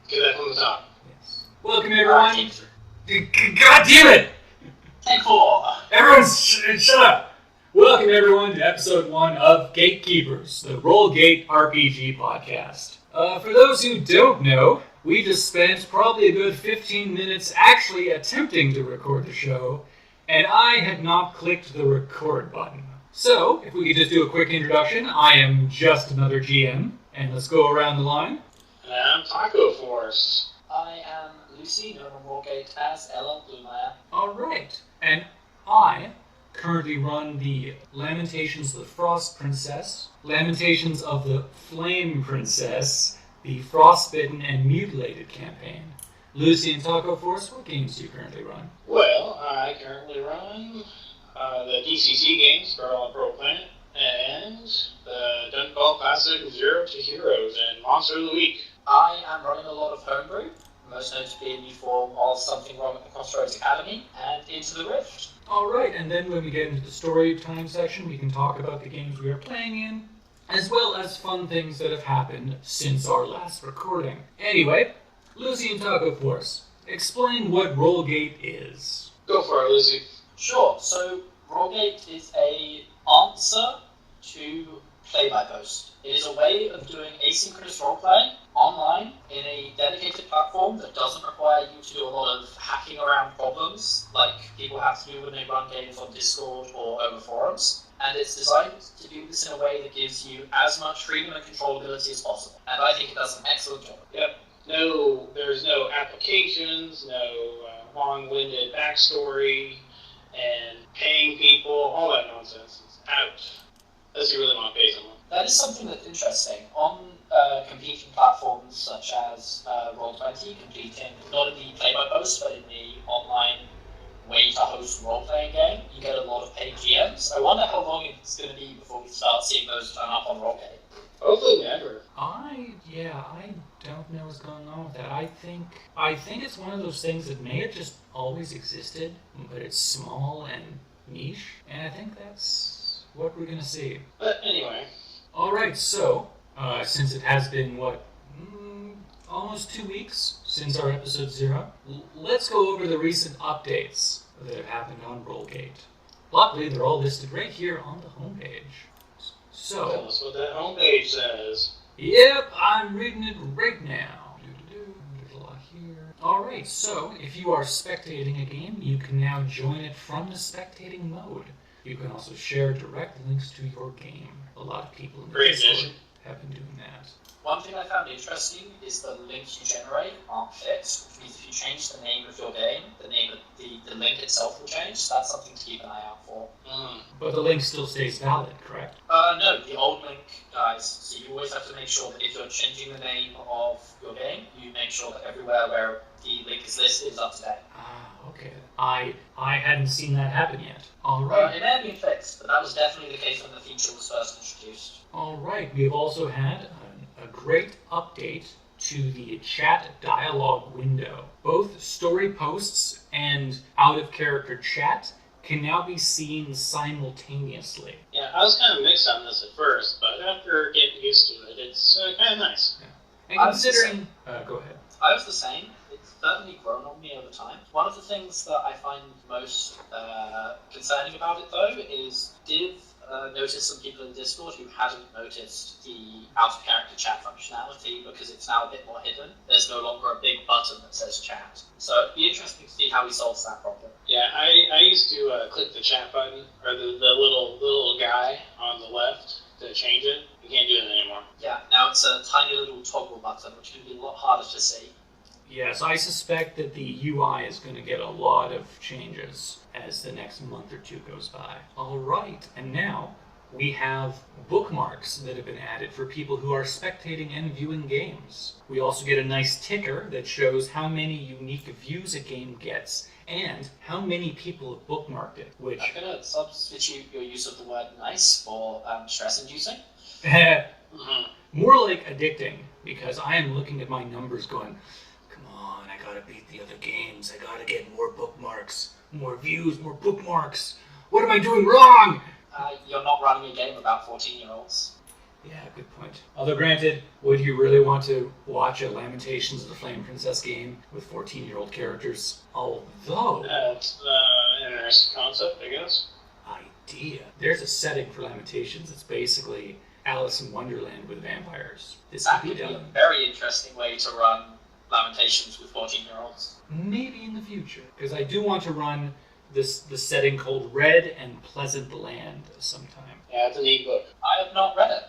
Get that from the top. Yes. Welcome, everyone. God damn it! Take 4. Everyone, shut up. Welcome, everyone, to episode 1 of GateKeepers, the RoleGate RPG podcast. For those who don't know, we just spent probably a good 15 minutes actually attempting to record the show, and I had not clicked the record button. So, if we could just do a quick introduction, I am JustAnotherGM, and let's go around the line. And I'm Taco Force. I am Lucy, known on RoleGate as Ella Blumeyer. Alright, and I currently run the Lamentations of the Frost Princess, Lamentations of the Flame Princess, the Frostbitten and Mutilated campaign. Lucy and Taco Force, what games do you currently run? Well, I currently run the DCC games, Battle on Pro Planet, and the Dungeon Ball Classic Zero to Heroes and Monster of the Week. I am running a lot of homebrew, most notably in the form of Something Wrong at the Crossroads Academy and Into the Rift. Alright, and then when we get into the story time section, we can talk about the games we are playing in, as well as fun things that have happened since our last recording. Anyway, Lucy and Taco Force, explain what RoleGate is. Go for it, Lucy. Sure, so RoleGate is an answer to Play by Post. It is a way of doing asynchronous roleplay online in a dedicated platform that doesn't require you to do a lot of hacking around problems like people have to do when they run games on Discord or over forums. And it's designed to do this in a way that gives you as much freedom and controllability as possible. And I think it does an excellent job. Yep. There's no applications, no long-winded backstory, and paying people, all that nonsense is out. Unless you really want to pay someone. That is something that's interesting. On competing platforms such as Roll20, competing not in the play-by-post, but in the online way to host a role-playing game, you get a lot of paid GMs. I wonder how long it's going to be before we start seeing those turn up on RoleGate. Hopefully never. I don't know what's going on with that. I think it's one of those things that may have just always existed, but it's small and niche, and I think that's what we're going to see. But anyway. Alright, so, since it has been, almost 2 weeks since our episode 0, let's go over the recent updates that have happened on RoleGate. Luckily, they're all listed right here on the homepage. So, Tell us what that homepage says. Yep, I'm reading it right now. There's a lot here. Alright, so, if you are spectating a game, you can now join it from the spectating mode. You can also share direct links to your game. A lot of people in the Discord have been doing that. One thing I found interesting is the links you generate aren't fixed, which means if you change the name of your game, the name of the link itself will change. That's something to keep an eye out for. But the link still stays valid, correct? No, the old link dies. So you always have to make sure that if you're changing the name of your game, you make sure that everywhere where the link is listed is up to date. Okay. I hadn't seen that happen yet. Alright. It may have been fixed, but that was definitely the case when the feature was first introduced. Alright, we have also had a great update to the chat dialogue window. Both story posts and out-of-character chat can now be seen simultaneously. Yeah, I was kind of mixed on this at first, but after getting used to it, it's kind of nice. Yeah. And considering... go ahead. I was the same. It's certainly grown on me over time. One of the things that I find most concerning about it, though, is Div noticed some people in Discord who hadn't noticed the out-of-character chat functionality because it's now a bit more hidden. There's no longer a big button that says chat. So it'd be interesting to see how he solves that problem. Yeah, I used to click the chat button, or the little guy on the left to change it. You can't do it anymore. Yeah, now it's a tiny little toggle button, which can be a lot harder to see. Yes, I suspect that the UI is going to get a lot of changes as the next month or two goes by. Alright, and now we have bookmarks that have been added for people who are spectating and viewing games. We also get a nice ticker that shows how many unique views a game gets and how many people have bookmarked it, which... I'm going to substitute your use of the word nice for stress-inducing. More like addicting, because I am looking at my numbers going, come on, I gotta beat the other games, I gotta get more bookmarks, more views, more bookmarks. What am I doing wrong? You're not running a game about 14-year-olds. Yeah, good point. Although granted, would you really want to watch a Lamentations of the Flame Princess game with 14-year-old characters? Although... That's an interesting concept, I guess. Idea. There's a setting for Lamentations. It's basically Alice in Wonderland with vampires. This That could could be be a done. very interesting way to run Lamentations with 14-year-olds. Maybe in the future. Because I do want to run the setting called Red and Pleasant Land sometime. Yeah, it's a neat book. I have not read it.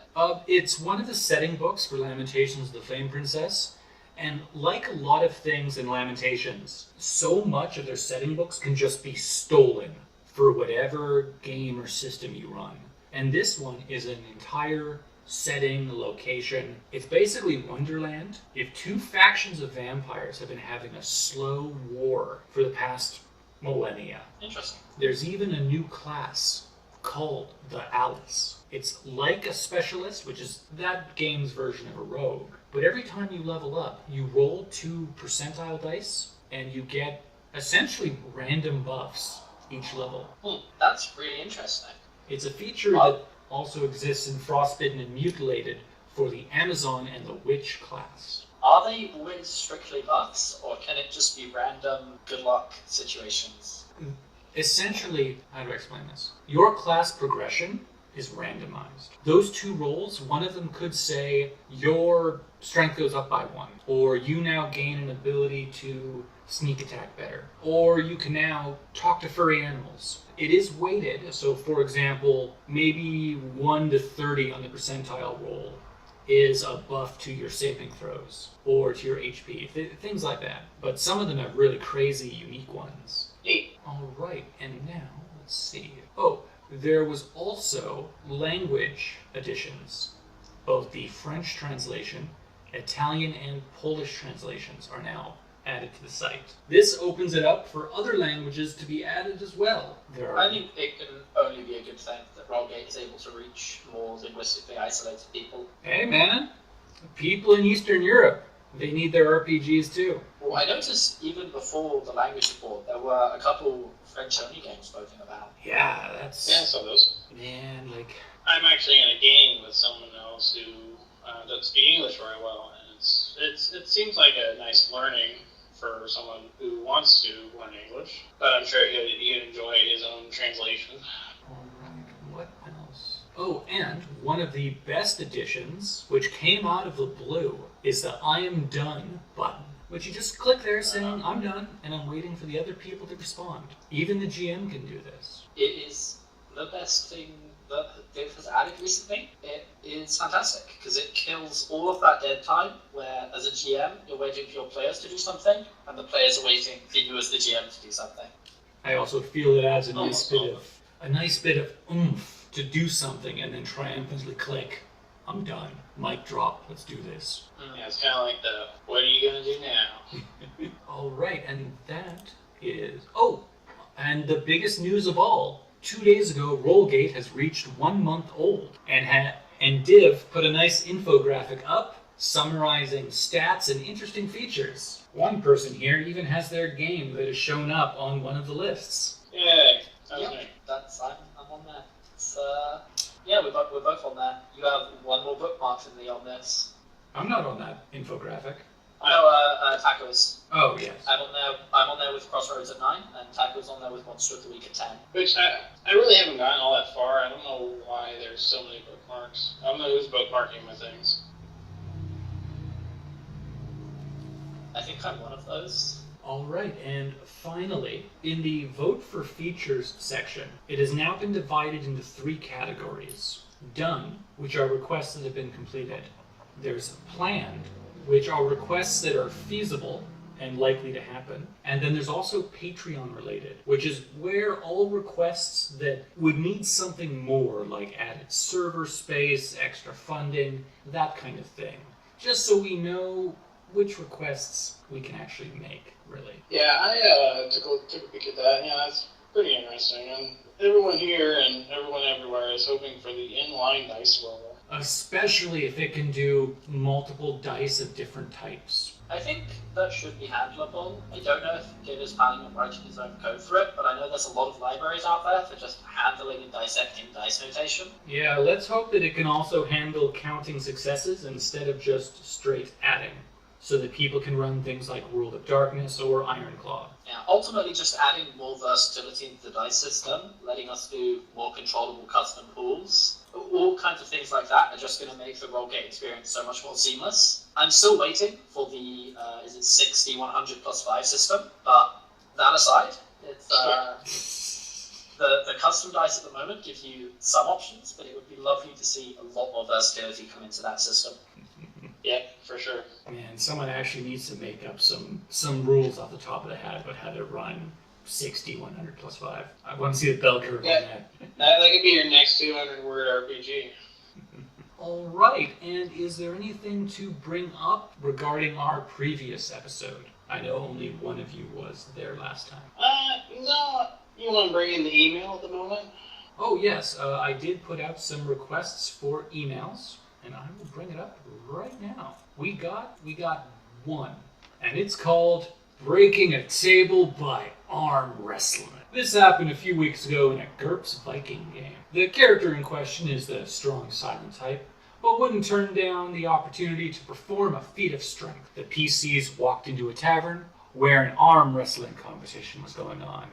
It's one of the setting books for Lamentations of the Flame Princess, and like a lot of things in Lamentations, so much of their setting books can just be stolen for whatever game or system you run. And this one is an entire setting, location. It's basically Wonderland. If two factions of vampires have been having a slow war for the past millennia. Interesting. There's even a new class called the Alice. It's like a specialist, which is that game's version of a rogue. But every time you level up, you roll 2 percentile dice, and you get essentially random buffs each level. That's really interesting. It's a feature that also exists in Frostbitten and Mutilated for the Amazon and the Witch class. Are they always strictly buffs, or can it just be random good luck situations? Essentially, how do I explain this? Your class progression is randomized. Those 2 rolls, one of them could say your strength goes up by 1, or you now gain an ability to sneak attack better, or you can now talk to furry animals. It is weighted, so for example, maybe 1 to 30 on the percentile roll is a buff to your saving throws, or to your HP, things like that. But some of them have really crazy, unique ones. Alright, and now, let's see. Oh, there was also language additions. Both the French translation, Italian, and Polish translations are now added to the site. This opens it up for other languages to be added as well. I think it can only be a good thing that RoleGate is able to reach more linguistically isolated people. Hey man, people in Eastern Europe, they need their RPGs too. Well, I noticed even before the language report, there were a couple French-only games spoken about. Yeah, that's... Yeah, I saw those. Man, like... I'm actually in a game with someone else who doesn't speak English very well, and it seems like a nice learning for someone who wants to learn English, but I'm sure he'd enjoy his own translation. Alright, what else? Oh, and one of the best additions, which came out of the blue, is the I am done button, which you just click there saying, I'm done, and I'm waiting for the other people to respond. Even the GM can do this. It is the best thing that Div has added recently. It is fantastic, because it kills all of that dead time, where as a GM, you're waiting for your players to do something, and the players are waiting for you as the GM to do something. I also feel it adds a nice bit of oomph to do something and then triumphantly click, I'm done. Mic drop, let's do this. Yeah, it's kind of like the, what are you going to do now? Alright, and that is... Oh, and the biggest news of all, 2 days ago, RoleGate has reached 1 month old, and Div put a nice infographic up summarizing stats and interesting features. One person here even has their game that has shown up on one of the lists. Yay! That was me. I'm on there. It's, yeah, we're both on there. You have 1 more bookmark than me on this. I'm not on that infographic. No, Tacos. Oh, yes. I'm on there with Crossroads at 9, and Tacos on there with Monster of the Week at 10. Which I really haven't gotten all that far. I don't know why there's so many bookmarks. I don't know who's bookmarking my things. I think I'm one of those. Alright, and finally, in the Vote for Features section, it has now been divided into 3 categories. Done, which are requests that have been completed. There's planned, which are requests that are feasible and likely to happen. And then there's also Patreon related, which is where all requests that would need something more, like added server space, extra funding, that kind of thing. Just so we know which requests we can actually make, really. Yeah, I took a peek at that. Yeah, that's pretty interesting. And everyone here and everyone everywhere is hoping for the inline dice roll. Especially if it can do multiple dice of different types. I think that should be handleable. I don't know if Git is planning on writing his own code for it, but I know there's a lot of libraries out there for just handling and dissecting dice notation. Yeah, let's hope that it can also handle counting successes instead of just straight adding, so that people can run things like World of Darkness or Ironclaw. Yeah, ultimately just adding more versatility into the dice system, letting us do more controllable custom pools, all kinds of things like that are just going to make the RoleGate experience so much more seamless. I'm still waiting for the, is it 60, 100 plus 5 system, but that aside, it's, the custom dice at the moment give you some options, but it would be lovely to see a lot more versatility come into that system. Yeah, for sure. Man, someone actually needs to make up some rules off the top of the hat about how to run 60, 100 plus 5. I want to see the bell curve on that. That could be your next 200-word RPG. All right, and is there anything to bring up regarding our previous episode? I know only one of you was there last time. No. You want to bring in the email at the moment? Oh, yes. I did put out some requests for emails, and I will bring it up right now. We got one, and it's called Breaking a Table by Arm Wrestling. This happened a few weeks ago in a GURPS Viking game. The character in question is the strong silent type, but wouldn't turn down the opportunity to perform a feat of strength. The PCs walked into a tavern where an arm wrestling competition was going on.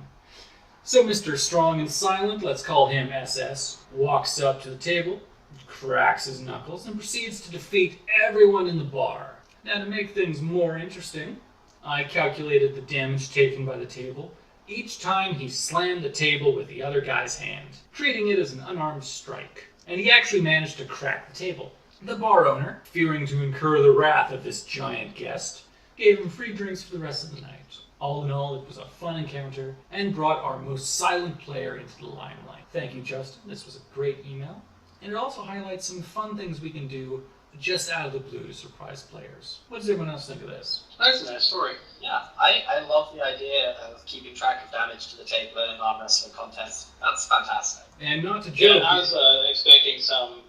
So Mr. Strong and Silent, let's call him SS, walks up to the table, cracks his knuckles, and proceeds to defeat everyone in the bar. Now, to make things more interesting, I calculated the damage taken by the table each time he slammed the table with the other guy's hand, treating it as an unarmed strike. And he actually managed to crack the table. The bar owner, fearing to incur the wrath of this giant guest, gave him free drinks for the rest of the night. All in all, it was a fun encounter and brought our most silent player into the limelight. Thank you, Justin. This was a great email. And it also highlights some fun things we can do just out of the blue to surprise players. What does everyone else think of this? That's a nice story. Yeah, I love the idea of keeping track of damage to the table in an arm wrestling contest. That's fantastic. And not to joke... Yeah, I was expecting some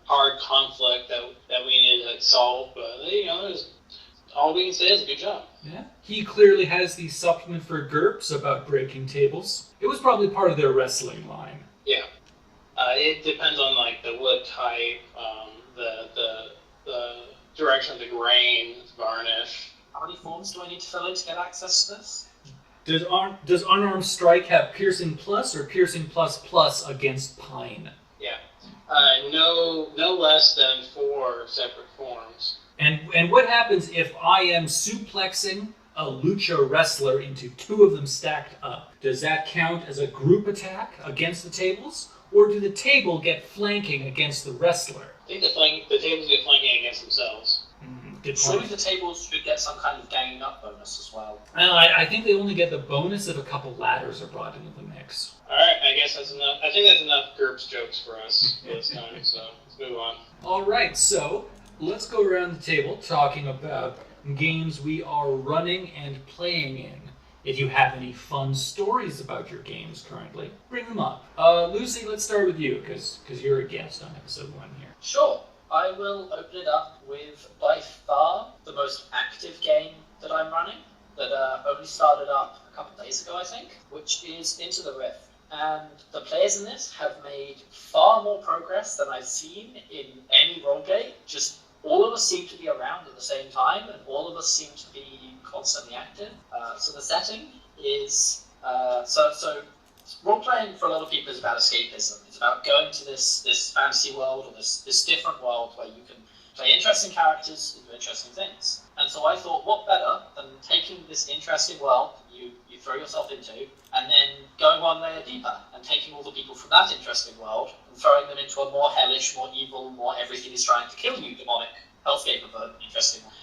hard conflict that we needed to solve, but there's, all we can say is good job. Yeah. He clearly has the supplement for GURPS about breaking tables. It was probably part of their wrestling line. Yeah. It depends on the wood type, the direction of the grain, varnish. How many forms do I need to fill in to get access to this? Does Unarmed Strike have Piercing Plus or Piercing Plus Plus against Pine? Yeah. No less than 4 separate forms. And what happens if I am suplexing a lucha wrestler into 2 of them stacked up? Does that count as a group attack against the tables? Or do the table get flanking against the wrestler? I think the tables get flanking against themselves. Surely the tables should get some kind of ganging up bonus as well. I think they only get the bonus if a couple ladders are brought into the mix. Alright, I guess that's enough. I think that's enough GURPS jokes for us this time, so let's move on. Alright, so let's go around the table talking about games we are running and playing in. If you have any fun stories about your games currently, bring them up. Lucy, let's start with you, because you're a guest on episode 1 here. Sure. I will open it up with, by far, the most active game that I'm running, that only started up a couple days ago, I think, which is Into the Rift. And the players in this have made far more progress than I've seen in any RoleGate. Just all of us seem to be around at the same time, and all of us seem to be constantly active. So the setting is... So role-playing for a lot of people is about escapism. It's about going to this fantasy world, or this different world where you can play interesting characters and do interesting things. And so I thought, what better than taking this interesting world you throw yourself into, and then going one layer deeper, and taking all the people from that interesting world, and throwing them into a more hellish, more evil, more everything is trying to kill you demonic hellscape of an interesting one.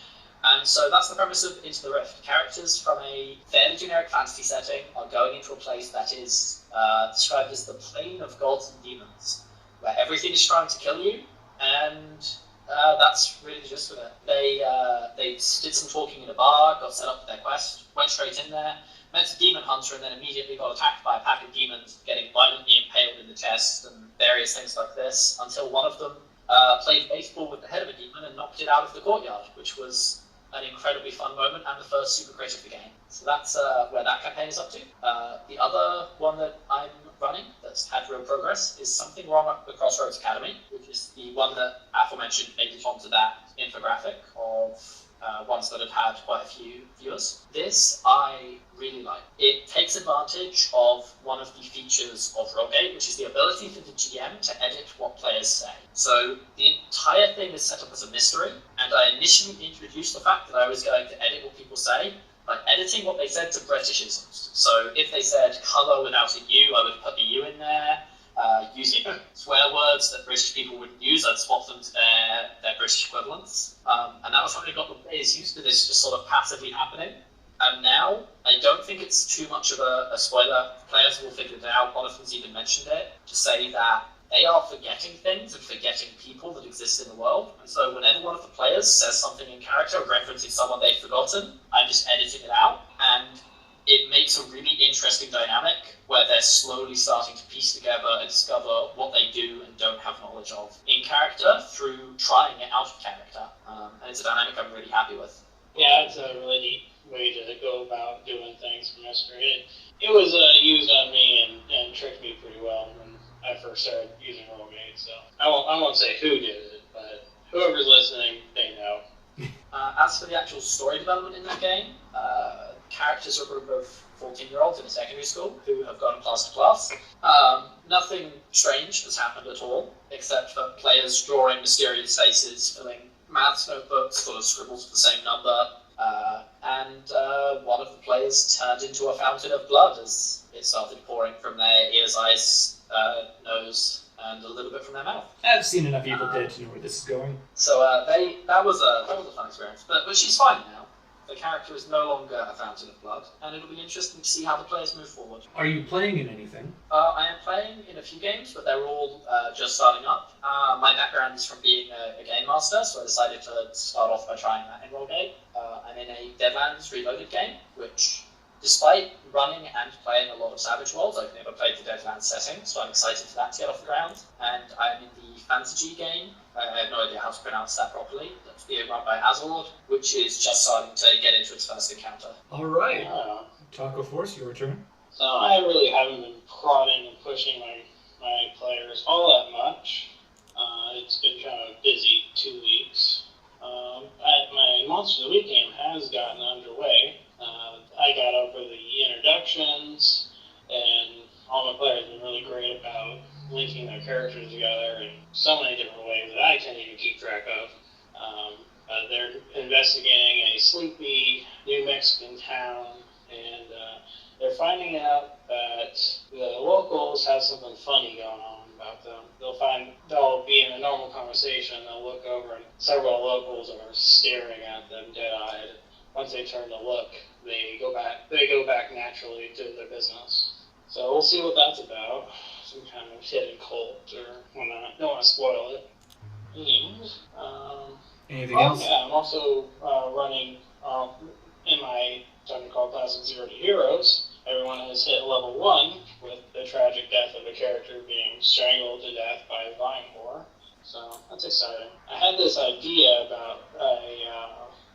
And so that's the premise of Into the Rift. Characters from a fairly generic fantasy setting are going into a place that is described as the plane of gods and demons, where everything is trying to kill you, and that's really the gist of it. They did some talking in a bar, got set up for their quest, went straight in there, met a demon hunter, and then immediately got attacked by a pack of demons, getting violently impaled in the chest, and various things like this, until one of them played baseball with the head of a demon and knocked it out of the courtyard, which was an incredibly fun moment and the first super crit of the game. So that's where that campaign is up to. The other one that I'm running that's had real progress is Something Wrong at the Crossroads Academy, which is the one that aforementioned made it onto that infographic of ones that have had quite a few viewers. This I really like. It takes advantage of one of the features of RoleGate, which is the ability for the GM to edit what players say. So the entire thing is set up as a mystery, and I initially introduced the fact that I was going to edit what people say by editing what they said to Britishisms. So if they said colour without a U, I would put the U in there. Using swear words that British people wouldn't use, I'd swap them to their British equivalents. And that was how I got the players used to this just sort of passively happening. And now, I don't think it's too much of a spoiler. Players will figure it out. One of them's even mentioned it, to say that they are forgetting things and forgetting people that exist in the world. And so whenever one of the players says something in character referencing someone they've forgotten, I'm just editing it out. And it makes a really interesting dynamic where they're slowly starting to piece together and discover what they do and don't have knowledge of in character through trying it out of character. And it's a dynamic I'm really happy with. Yeah, it's a really neat way to go about doing things for mystery. It was used on me and tricked me pretty well when I first started using RoleGate, so I won't say who did it, but whoever's listening, they know. As for the actual story development in that game, characters are a group of 14-year-olds in a secondary school who have gone class to class. Nothing strange has happened at all, except for players drawing mysterious faces, filling maths notebooks full of scribbles of the same number, and one of the players turned into a fountain of blood as it started pouring from their ears, eyes, nose, and a little bit from their mouth. I've seen enough Evil Dead to know where this is going. So that was a fun experience, but she's fine now. The character is no longer a fountain of blood, and it'll be interesting to see how the players move forward. Are you playing in anything? I am playing in a few games, but they're all just starting up. My background is from being a game master, so I decided to start off by trying that in RoleGate. I'm in a Deadlands Reloaded game, which, despite running and playing a lot of Savage Worlds, I've never played the Deadlands setting, so I'm excited for that to get off the ground. And I'm in the Fantasy game. I have no idea how to pronounce that properly. That's being run by Azalord, which is just starting to get into its first encounter. All right. Taco Force, your turn. So I really haven't been prodding and pushing my players all that much. It's been kind of a busy 2 weeks. My Monster of the Week game has gotten underway. I got over the introductions, and all my players have been really great about linking their characters together in so many different ways that I can't even keep track of. They're investigating a sleepy New Mexican town, and they're finding out that the locals have something funny going on about them. They'll be in a normal conversation, they'll look over, and several locals are staring at them dead-eyed. Once they turn to look, they go back naturally to their business. So we'll see what that's about. Some kind of hidden cult or whatnot. Don't want to spoil it. And, Anything else? Yeah, I'm also running in my Dungeon Crawl Classic Zero to Heroes. Everyone has hit level 1 with the tragic death of a character being strangled to death by a vine boar. So that's exciting. I had this idea about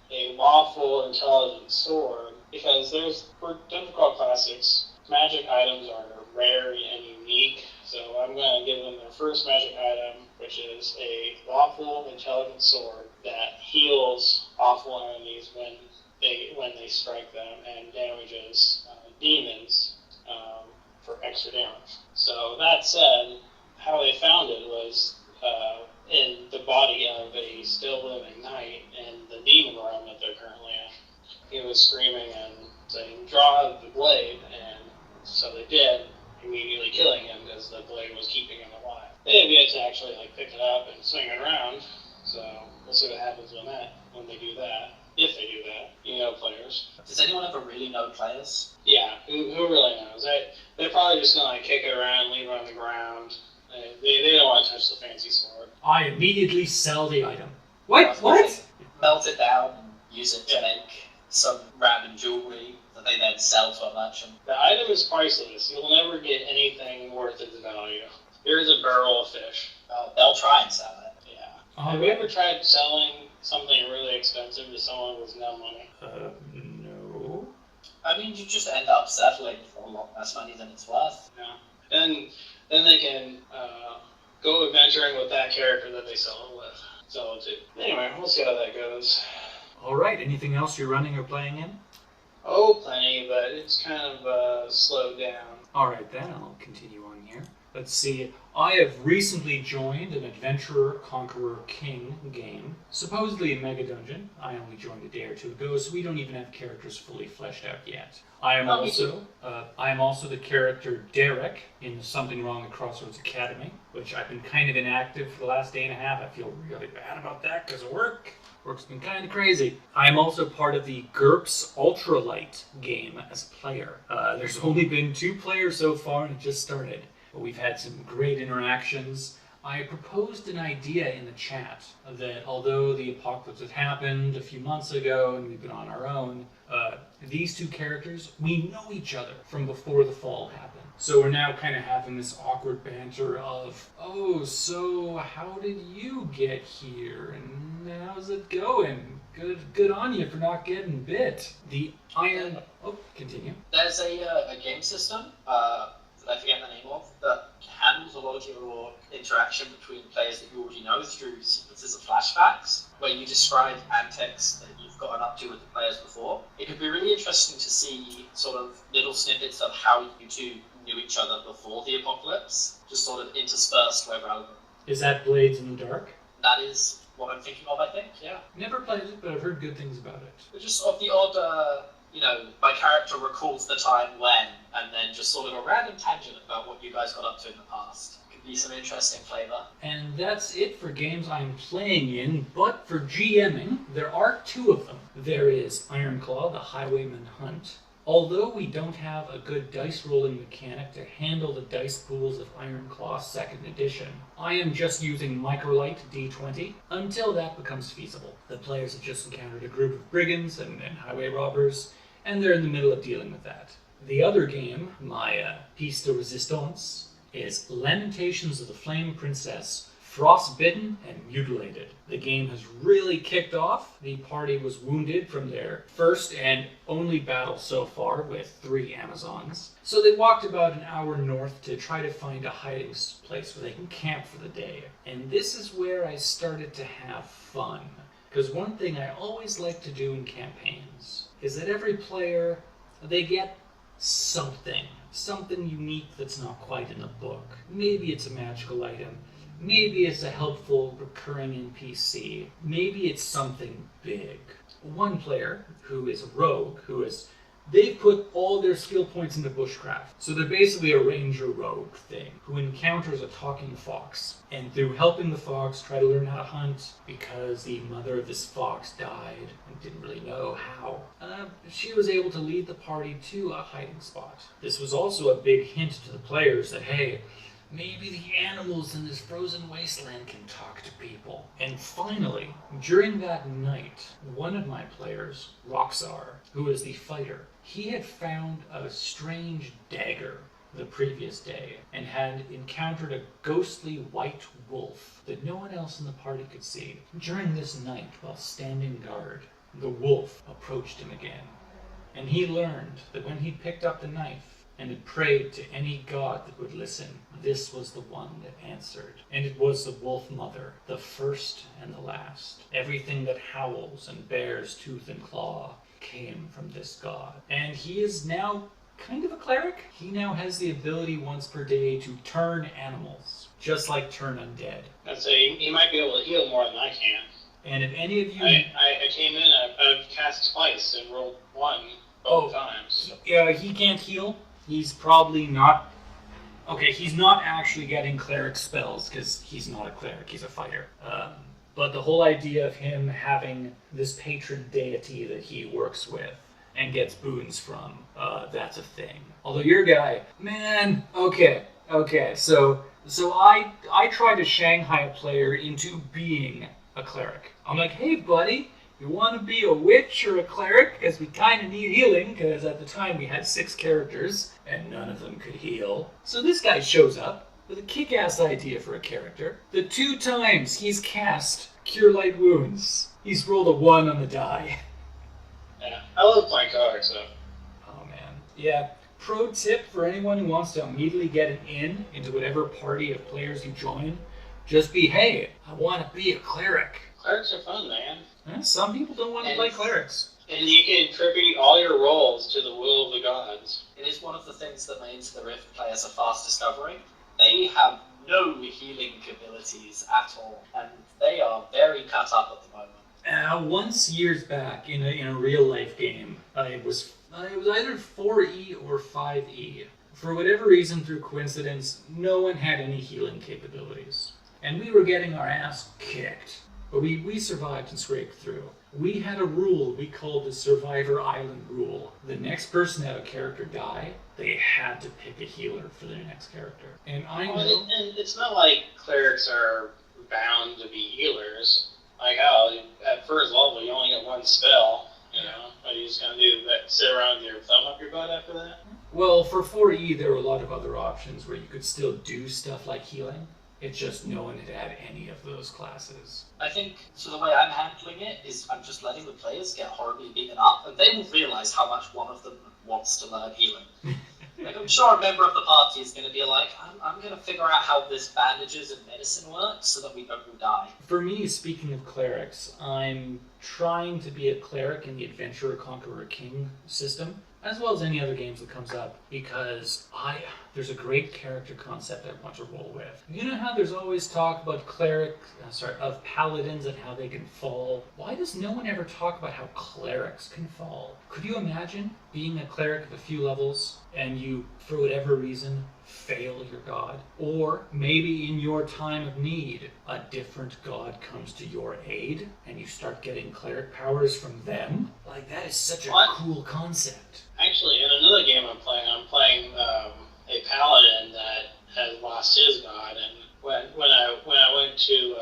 a lawful intelligent sword, because for Dungeon Crawl Classics, magic items are rare and unique, so I'm going to give them their first magic item, which is a lawful intelligent sword that heals awful enemies when they strike them and damages demons for extra damage. So that said, how they found it was in the body of a still living knight in the demon realm that they're currently in. He was screaming and saying, "Draw the blade," and so they did, immediately killing him because the blade was keeping him alive. They have yet to actually pick it up and swing it around, so we'll see what happens when they do that. If they do that, players. Does anyone ever really know players? Yeah, who really knows? They're probably just going to kick it around, leave it on the ground. They don't want to touch the fancy sword. I immediately sell the item. What? Melt it down and use it to make some random jewelry that they then sell to a merchant. The item is priceless. You'll never get anything worth its value. Here's a barrel of fish. They'll try and sell it. Yeah. Have you ever tried selling something really expensive to someone with no money? No. I mean, you just end up settling for a lot less money than it's worth. Yeah. And then they can go adventuring with that character that they sell it with. So anyway, we'll see how that goes. Alright, anything else you're running or playing in? Oh, plenty, but it's kind of slowed down. Alright then, I'll continue on here. Let's see, I have recently joined an Adventurer Conqueror King game, supposedly a mega dungeon. I only joined a day or two ago, so we don't even have characters fully fleshed out yet. I am also the character Derek in Something Wrong at Crossroads Academy, which I've been kind of inactive for the last day and a half. I feel really bad about that because of work. Work's been kind of crazy. I am also part of the GURPS Ultralight game as a player. There's only been 2 players so far and it just started. But we've had some great interactions. I proposed an idea in the chat that although the apocalypse had happened a few months ago and we've been on our own, these 2 characters, we know each other from before the fall happened. So we're now kind of having this awkward banter of, oh, so how did you get here? And how's it going? Good on you for not getting bit. The iron... Oh, continue. There's a game system, that I forget the name of, that handles a lot of your interaction between players that you already know through sequences of flashbacks, where you describe antics that you've gotten up to with the players before. It could be really interesting to see sort of little snippets of how you 2 knew each other before the apocalypse, just sort of interspersed where relevant. Is that Blades in the Dark? That is what I'm thinking of, I think, yeah. Never played it, but I've heard good things about it. But just of the odd, my character recalls the time when, and then just sort of a random tangent about what you guys got up to in the past. Could be some interesting flavor. And that's it for games I'm playing in, but for GMing, there are 2 of them. There is Ironclaw, the Highwayman Hunt. Although we don't have a good dice rolling mechanic to handle the dice pools of Ironclaw 2nd edition, I am just using Microlight D20 until that becomes feasible. The players have just encountered a group of brigands and highway robbers, and they're in the middle of dealing with that. The other game, my piece de resistance, is Lamentations of the Flame Princess, Frostbitten and Mutilated. The game has really kicked off. The party was wounded from their first and only battle so far with 3 Amazons. So they walked about an hour north to try to find a hiding place where they can camp for the day. And this is where I started to have fun. Because one thing I always like to do in campaigns is that every player, they get something unique that's not quite in the book. Maybe it's a magical item. Maybe it's a helpful recurring NPC. Maybe it's something big. One player, who is a rogue, they've put all their skill points into bushcraft. So they're basically a ranger rogue thing, who encounters a talking fox. And through helping the fox try to learn how to hunt, because the mother of this fox died and didn't really know how, she was able to lead the party to a hiding spot. This was also a big hint to the players that, hey, maybe the animals in this frozen wasteland can talk to people. And finally, during that night, one of my players, Roxar, who is the fighter, he had found a strange dagger the previous day and had encountered a ghostly white wolf that no one else in the party could see. During this night, while standing guard, the wolf approached him again. And he learned that when he picked up the knife, and had prayed to any god that would listen, this was the one that answered. And it was the Wolf Mother, the first and the last. Everything that howls and bears tooth and claw came from this god. And he is now kind of a cleric. He now has the ability once per day to turn animals, just like turn undead. I'd say he might be able to heal more than I can. And if any of you... I came in, I've cast twice and rolled 1 both times. Yeah, he can't heal. He's probably not... Okay, he's not actually getting cleric spells, because he's not a cleric, he's a fighter. But the whole idea of him having this patron deity that he works with and gets boons from, that's a thing. Although your guy, man, okay, so I try to Shanghai a player into being a cleric. I'm like, hey buddy, you want to be a witch or a cleric? Because we kind of need healing, because at the time we had 6 characters, and none of them could heal. So this guy shows up with a kick-ass idea for a character. The 2 times he's cast Cure Light Wounds. He's rolled a 1 on the die. Yeah, I love playing cards, so. Oh, man. Yeah. Pro tip for anyone who wants to immediately get an into whatever party of players you join, just be, hey, I want to be a cleric. Clerics are fun, man. Yeah, some people don't want to play clerics. And you can attribute all your rolls to the will of the gods. It is one of the things that made the Rift players a fast discovery. They have no healing abilities at all, and they are very cut up at the moment. Once years back in a real life game, it was either 4E or 5E. For whatever reason, through coincidence, no one had any healing capabilities. And we were getting our ass kicked. But we survived and scraped through. We had a rule we called the Survivor Island rule. The next person to have a character die, they had to pick a healer for their next character. And I know... And it's not like clerics are bound to be healers. Like, at first level, you only get one spell. You know, what are you just going to do? Sit around with your thumb up your butt after that? Well, for 4E, there were a lot of other options where you could still do stuff like healing. It's just no one had any of those classes. I think, so the way I'm handling it is I'm just letting the players get horribly beaten up, and they will realise how much one of them wants to learn healing. Like, I'm sure a member of the party is going to be like, I'm going to figure out how this bandages and medicine works so that we don't die. For me, speaking of clerics, I'm trying to be a cleric in the Adventurer, Conqueror, King system, as well as any other games that comes up, because there's a great character concept I want to roll with. You know how there's always talk about of paladins and how they can fall? Why does no one ever talk about how clerics can fall? Could you imagine being a cleric of a few levels and you, for whatever reason, fail your god? Or maybe in your time of need, a different god comes to your aid and you start getting cleric powers from them? Like, that is such a cool concept. Actually, in another game I'm playing a paladin that has lost his god, and when I went to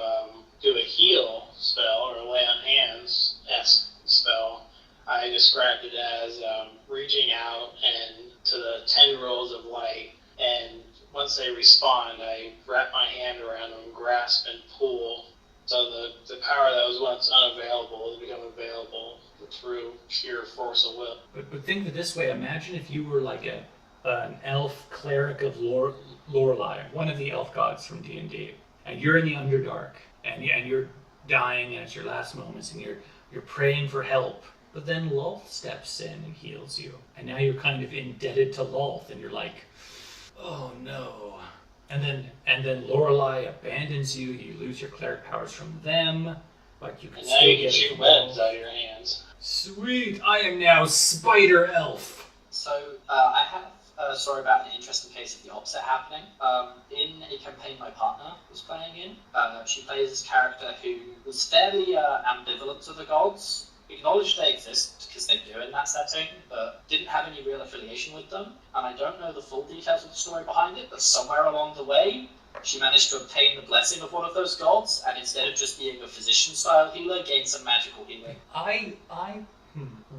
do a heal spell or a lay on hands-esque spell, I described it as reaching out and to the tendrils of light, and once they respond, I wrap my hand around them, grasp and pull. So the power that was once unavailable has become available through sheer force of will. But think of it this way. Imagine if you were like an elf cleric of Lorelei, one of the elf gods from D&D, and you're in the Underdark, and you're dying, and it's your last moments, and you're praying for help. But then Lolth steps in and heals you, and now you're kind of indebted to Lolth, and you're like, oh no. And then Lorelei abandons you. You lose your cleric powers from them, but you can and still now you get can shoot webs out of your hands. Sweet! I am now Spider Elf. So I have a story about an interesting case of the opposite happening. In a campaign my partner was playing in, she plays this character who was fairly ambivalent to the gods. Acknowledged they exist, because they do in that setting, but didn't have any real affiliation with them. And I don't know the full details of the story behind it, but somewhere along the way, she managed to obtain the blessing of one of those gods, and instead of just being a physician-style healer, gained some magical healing.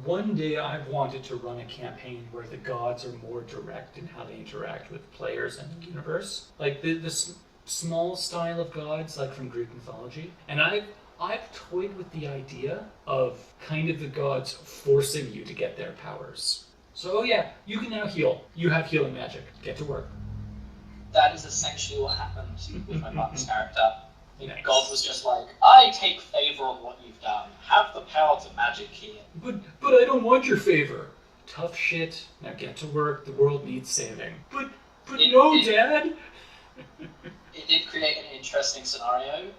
One day I've wanted to run a campaign where the gods are more direct in how they interact with players and the universe. Like the small style of gods, like from Greek mythology. And I've toyed with the idea of kind of the gods forcing you to get their powers. So, yeah, you can now heal. You have healing magic. Get to work. That is essentially what happened with my partner's character. Nice. God was just like, I take favor on what you've done. Have the power to magic heal. But I don't want your favor. Tough shit. Now get to work. The world needs saving. But Dad! It did create an interesting scenario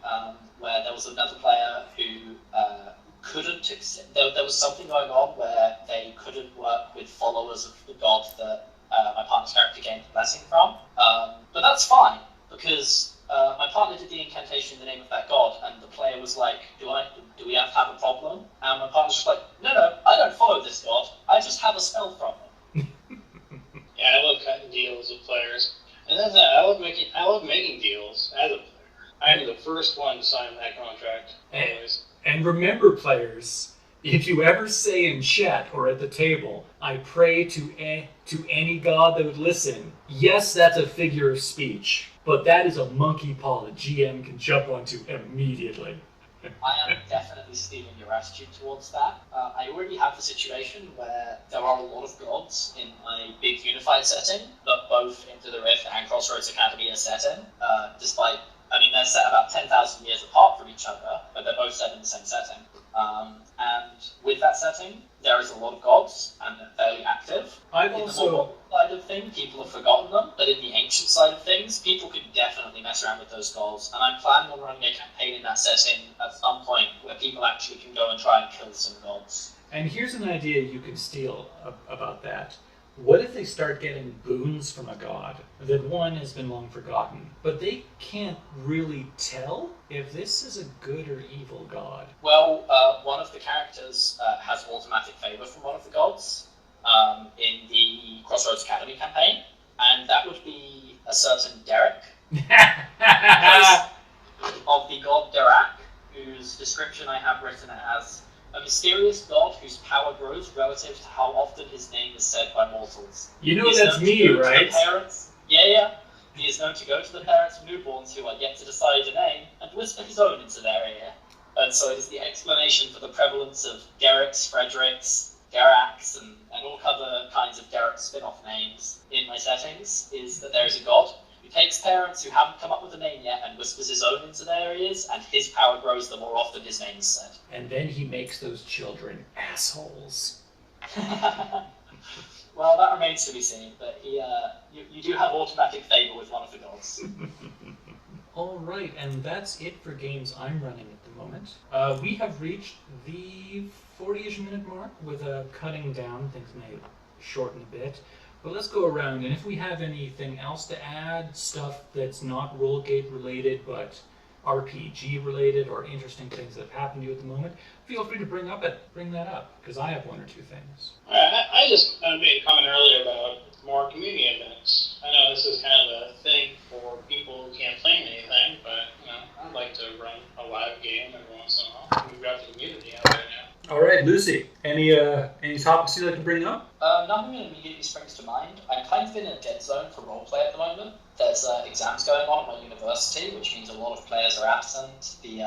where there was another player who couldn't accept... There was something going on where they couldn't work with followers of the god that my partner's character gained the blessing from. But that's fine, because my partner did the incantation in the name of that god, and the player was like, do we have to have a problem? And my partner's just like, no, I don't follow this god. I just have a spell from him. Yeah, I love cutting deals with players. And that's I love making deals as a player. I am the first one to sign that contract. Always. And remember, players, if you ever say in chat or at the table, I pray to any god that would listen, yes, that's a figure of speech, but that is a monkey paw the GM can jump onto immediately. I am definitely stealing your attitude towards that. I already have the situation where there are a lot of gods in my big unified setting that both Into the Rift and Crossroads Academy are set in, despite, they're set about 10,000 years apart from each other, but they're both set in the same setting. And with that setting, there is a lot of gods, and they're fairly active. I've In also... the modern side of things, people have forgotten them, but in the ancient side of things, people can definitely mess around with those gods, and I'm planning on running a campaign in that setting at some point where people actually can go and try and kill some gods. And here's an idea you can steal about that. What if they start getting boons from a god that one has been long forgotten, but they can't really tell if this is a good or evil god? Well, one of the characters has automatic favor from one of the gods in the Crossroads Academy campaign, and that would be a certain Derek. Because of the god Derek, whose description I have written as a mysterious god whose power grows relative to how often his name is said by mortals. You know that's me, right? Yeah. He is known to go to the parents of newborns who are yet to decide a name and whisper his own into their ear. And so it is the explanation for the prevalence of Dereks, Fredericks, Garaks, and all other kinds of Derek spin-off names in my settings, is that there is a god who takes parents who haven't come up with a name yet and whispers his own into their ears, and his power grows the more often his name is said. And then he makes those children assholes. Well, that remains to be seen, but you do have automatic favor with one of the gods. Alright, and that's it for games I'm running at the moment. We have reached the 40-ish minute mark with a cutting down. Things may shorten a bit. But let's go around, and if we have anything else to add, stuff that's not RoleGate related, but RPG related, or interesting things that have happened to you at the moment, feel free to bring that up, because I have one or two things. I just made a comment earlier about more community events. I know this is kind of a thing for people who can't plan anything, but I'd like to run a live game every once in a while. We've got the community out there now. All right, Lucy, any topics you'd like to bring up? Nothing that immediately springs to mind. I'm kind of in a dead zone for roleplay at the moment. There's exams going on at my university, which means a lot of players are absent. The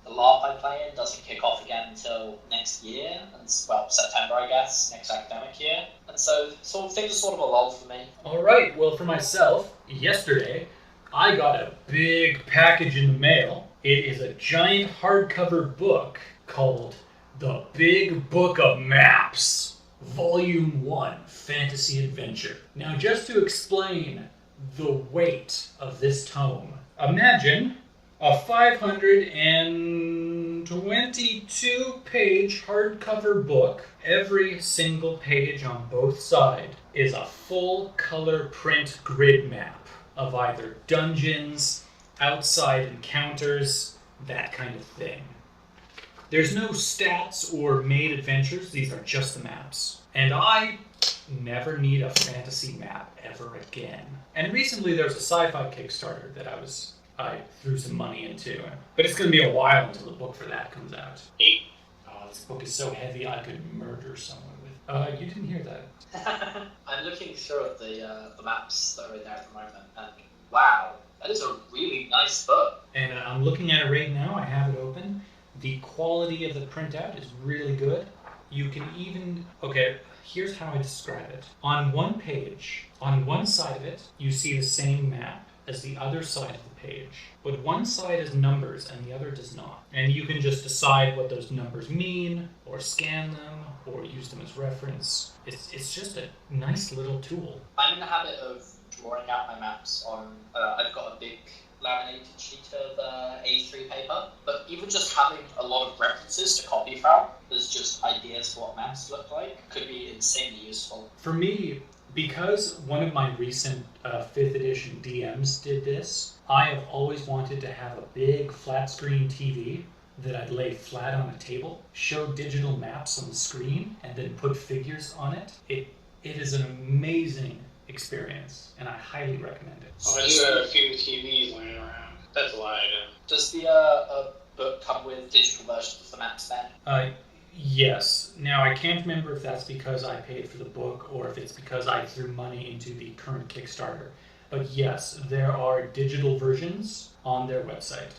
LARP I play in doesn't kick off again until next year, September, I guess, next academic year. And so things are sort of a lull for me. All right, well, for myself, yesterday, I got a big package in the mail. It is a giant hardcover book called The Big Book of Maps, Volume 1, Fantasy Adventure. Now, just to explain the weight of this tome, imagine a 522-page hardcover book. Every single page on both sides is a full-color print grid map of either dungeons, outside encounters, that kind of thing. There's no stats or main adventures, these are just the maps. And I never need a fantasy map ever again. And recently there was a sci-fi Kickstarter that I threw some money into. But it's going to be a while until the book for that comes out. Oh, this book is so heavy I could murder someone with. You didn't hear that. I'm looking through at the maps that are in there at the moment, and wow, that is a really nice book. And I'm looking at it right now, I have it open. The quality of the printout is really good. You can even... Okay, here's how I describe it. On one page, on one side of it, you see the same map as the other side of the page. But one side is numbers and the other does not. And you can just decide what those numbers mean, or scan them, or use them as reference. It's just a nice little tool. I'm in the habit of drawing out my maps on... I've got a big laminated sheet of A3 paper, but even just having a lot of references to copy from, there's just ideas for what maps look like, could be insanely useful. For me, because one of my recent 5th edition DMs did this, I have always wanted to have a big flat screen TV that I'd lay flat on a table, show digital maps on the screen, and then put figures on it. It is an amazing experience, and I highly recommend it. Oh, I do have a few TVs laying around. That's a lie, I do. Does the book come with digital versions of the maps then? Yes. Now, I can't remember if that's because I paid for the book or if it's because I threw money into the current Kickstarter. But yes, there are digital versions on their website.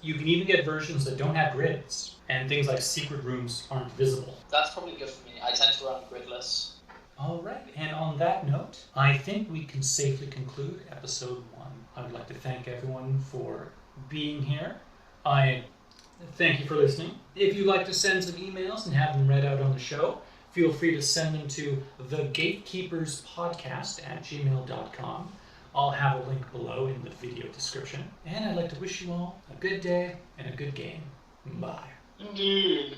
You can even get versions that don't have grids, and things like secret rooms aren't visible. That's probably good for me. I tend to run gridless. All right, and on that note, I think we can safely conclude episode 1. I would like to thank everyone for being here. I thank you for listening. If you'd like to send some emails and have them read out on the show, feel free to send them to thegatekeeperspodcast@gmail.com. I'll have a link below in the video description. And I'd like to wish you all a good day and a good game. Bye. Indeed.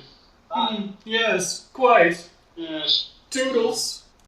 Bye. Yes, quite. Yes. Toodles.